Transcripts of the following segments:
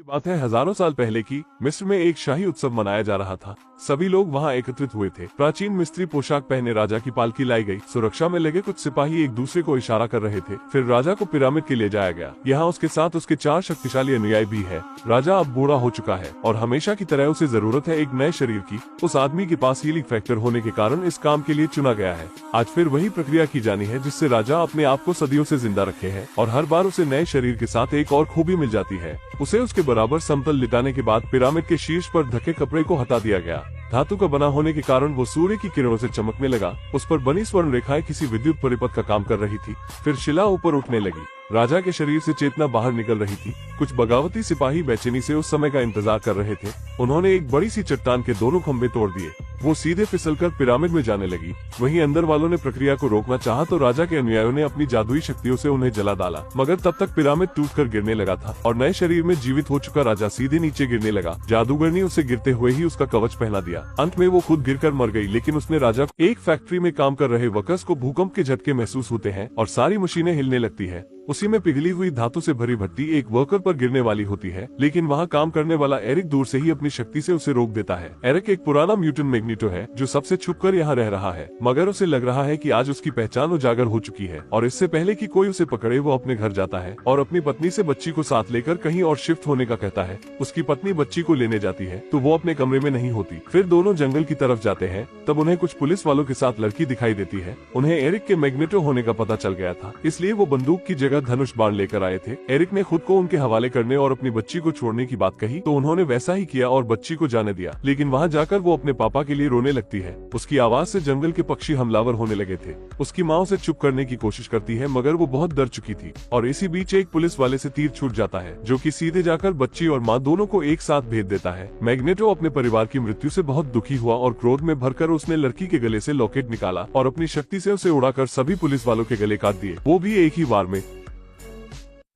बात है हजारों साल पहले की। मिस्र में एक शाही उत्सव मनाया जा रहा था। सभी लोग वहां एकत्रित हुए थे। प्राचीन मिस्री पोशाक पहने राजा की पालकी लाई गई। सुरक्षा में लगे कुछ सिपाही एक दूसरे को इशारा कर रहे थे। फिर राजा को पिरामिड के ले जाया गया। यहाँ उसके साथ उसके 4 शक्तिशाली अनुयायी भी है। राजा अब बूढ़ा हो चुका है और हमेशा की तरह उसे जरूरत है एक नए शरीर की। उस आदमी के पास हीलिंग फैक्टर होने के कारण इस काम के लिए चुना गया है। आज फिर वही प्रक्रिया की जानी है जिससे राजा अपने आप को सदियों से जिंदा रखे है और हर बार उसे नए शरीर के साथ एक और खूबी मिल जाती है। उसे उसके बराबर समतल लिटाने के बाद पिरामिड के शीर्ष पर ढके कपड़े को हटा दिया गया। धातु का बना होने के कारण वो सूर्य की किरणों से चमकने लगा। उस पर बनी स्वर्ण रेखाएं किसी विद्युत परिपथ का काम कर रही थी। फिर शिला ऊपर उठने लगी। राजा के शरीर से चेतना बाहर निकल रही थी। कुछ बगावती सिपाही बेचैनी से उस समय का इंतजार कर रहे थे। उन्होंने एक बड़ी सी चट्टान के दोनों खंभे तोड़ दिए। वो सीधे फिसलकर पिरामिड में जाने लगी। वहीं अंदर वालों ने प्रक्रिया को रोकना चाहा तो राजा के अनुयायियों ने अपनी जादुई शक्तियों से उन्हें जला डाला। मगर तब तक पिरामिड टूटकर गिरने लगा था और नए शरीर में जीवित हो चुका राजा सीधे नीचे गिरने लगा। जादूगर ने उसे गिरते हुए ही उसका कवच पहना दिया। अंत में वो खुद गिरकर मर गई। लेकिन उसने राजा एक फैक्ट्री में काम कर रहे वर्कर्स को भूकंप के झटके महसूस होते हैं और सारी मशीनें हिलने लगती है। उसी में पिघली हुई धातु से भरी भट्टी एक वर्कर पर गिरने वाली होती है। लेकिन वहाँ काम करने वाला एरिक दूर से ही अपनी शक्ति से उसे रोक देता है। एरिक एक पुराना म्यूटेंट मैग्नीटो है जो सबसे छुपकर यहाँ रह रहा है। मगर उसे लग रहा है कि आज उसकी पहचान उजागर हो चुकी है और इससे पहले कि कोई उसे पकड़े वो अपने घर जाता है और अपनी पत्नी से बच्ची को साथ लेकर कहीं और शिफ्ट होने का कहता है। उसकी पत्नी बच्ची को लेने जाती है तो वो अपने कमरे में नहीं होती। फिर दोनों जंगल की तरफ जाते हैं। तब उन्हें कुछ पुलिस वालों के साथ लड़की दिखाई देती है। उन्हें एरिक के मैग्नेटो होने का पता चल गया था, इसलिए वो बंदूक की जगह धनुष बाण लेकर आए थे। एरिक ने खुद को उनके हवाले करने और अपनी बच्ची को छोड़ने की बात कही तो उन्होंने वैसा ही किया और बच्ची को जाने दिया। लेकिन वहाँ जाकर वो अपने पापा के लिए रोने लगती है। उसकी आवाज से जंगल के पक्षी हमलावर होने लगे थे। उसकी माँ उसे चुप करने की कोशिश करती है मगर वो बहुत डर चुकी थी। और इसी बीच एक पुलिस वाले से तीर छूट जाता है जो कि सीधे जाकर बच्ची और माँ दोनों को एक साथ भेज देता है। मैग्नेटो अपने परिवार की मृत्यु से बहुत दुखी हुआ और क्रोध में भरकर उसने लड़की के गले से लॉकेट निकाला और अपनी शक्ति से उसे उड़ाकर सभी पुलिस वालों के गले काट दिए, वो भी एक ही बार में।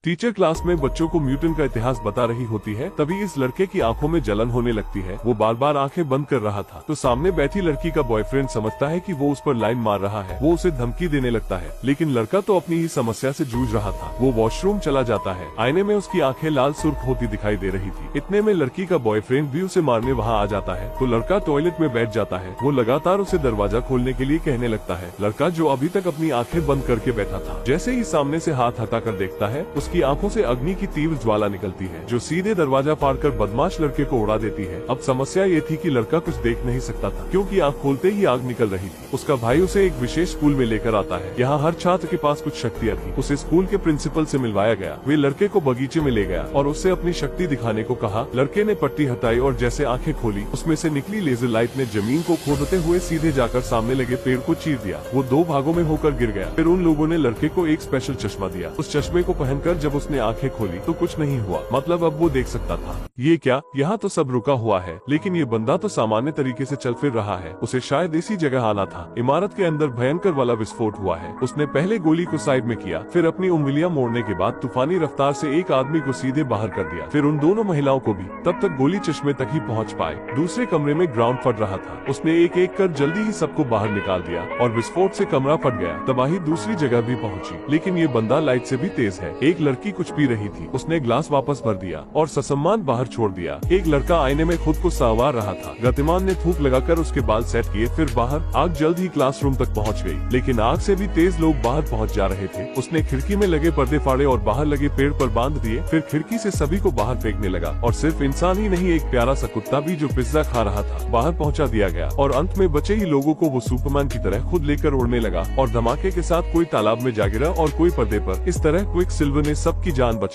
टीचर क्लास में बच्चों को म्यूटेंट का इतिहास बता रही होती है। तभी इस लड़के की आंखों में जलन होने लगती है। वो बार बार आंखें बंद कर रहा था तो सामने बैठी लड़की का बॉयफ्रेंड समझता है कि वो उस पर लाइन मार रहा है। वो उसे धमकी देने लगता है लेकिन लड़का तो अपनी ही समस्या से जूझ रहा था। वो वॉशरूम चला जाता है। आईने में उसकी आंखें लाल सुर्ख होती दिखाई दे रही थी। इतने में लड़की का बॉयफ्रेंड भी उसे मारने वहाँ आ जाता है तो लड़का टॉयलेट में बैठ जाता है। वो लगातार उसे दरवाजा खोलने के लिए कहने लगता है। लड़का जो अभी तक अपनी आंखें बंद करके बैठा था जैसे ही सामने से हाथ हटाकर देखता है उसकी आंखों से अग्नि की तीव्र ज्वाला निकलती है जो सीधे दरवाजा फाड़कर बदमाश लड़के को उड़ा देती है। अब समस्या ये थी कि लड़का कुछ देख नहीं सकता था क्योंकि आंख खोलते ही आग निकल रही थी। उसका भाई उसे एक विशेष स्कूल में लेकर आता है। यहाँ हर छात्र के पास कुछ शक्तियाँ थी। उसे स्कूल के प्रिंसिपल से मिलवाया गया। वे लड़के को बगीचे में ले गया और उससे अपनी शक्ति दिखाने को कहा। लड़के ने पट्टी हटाई और जैसे आंखें खोली उसमें से निकली लेजर लाइट ने जमीन को खोदते हुए सीधे जाकर सामने लगे पेड़ को चीर दिया। वो 2 भागों में होकर गिर गया। फिर उन लोगों ने लड़के को एक स्पेशल चश्मा दिया। उस चश्मे को पहनकर जब उसने आंखें खोली तो कुछ नहीं हुआ। मतलब अब वो देख सकता था। ये क्या, यहाँ तो सब रुका हुआ है लेकिन ये बंदा तो सामान्य तरीके से चल फिर रहा है। उसे शायद इसी जगह आना था। इमारत के अंदर भयंकर वाला विस्फोट हुआ है। उसने पहले गोली को साइड में किया, फिर अपनी उंगलियां मोड़ने के बाद तूफानी रफ्तार से एक आदमी को सीधे बाहर कर दिया, फिर उन दोनों महिलाओं को भी। तब तक गोली चश्मे तक ही पहुँच पाए। दूसरे कमरे में ग्राउंड फट रहा था। उसने एक एक कर जल्दी ही सबको बाहर निकाल दिया और विस्फोट से कमरा फट गया। तबाही दूसरी जगह भी पहुँची लेकिन ये बंदा लाइट से भी तेज है। एक लड़की कुछ पी रही थी। उसने ग्लास वापस भर दिया और ससम्मान बाहर छोड़ दिया। एक लड़का आईने में खुद को संवार रहा था। गतिमान ने थूक लगाकर उसके बाल सेट किए। फिर बाहर आग जल्द ही क्लासरूम तक पहुंच गई लेकिन आग से भी तेज लोग बाहर पहुंच जा रहे थे। उसने खिड़की में लगे पर्दे फाड़े और बाहर लगे पेड़ पर बांध दिए। फिर खिड़की से सभी को बाहर फेंकने लगा और सिर्फ इंसान ही नहीं, एक प्यारा सा कुत्ता भी जो पिज्जा खा रहा था बाहर पहुँचा दिया गया। और अंत में बचे ही लोगों को वो सुपरमैन की तरह खुद लेकर उड़ने लगा और धमाके के साथ कोई तालाब में जा गिरा और कोई पर्दे पर। इस तरह क्विक सिल्वर ने सबकी जान बचा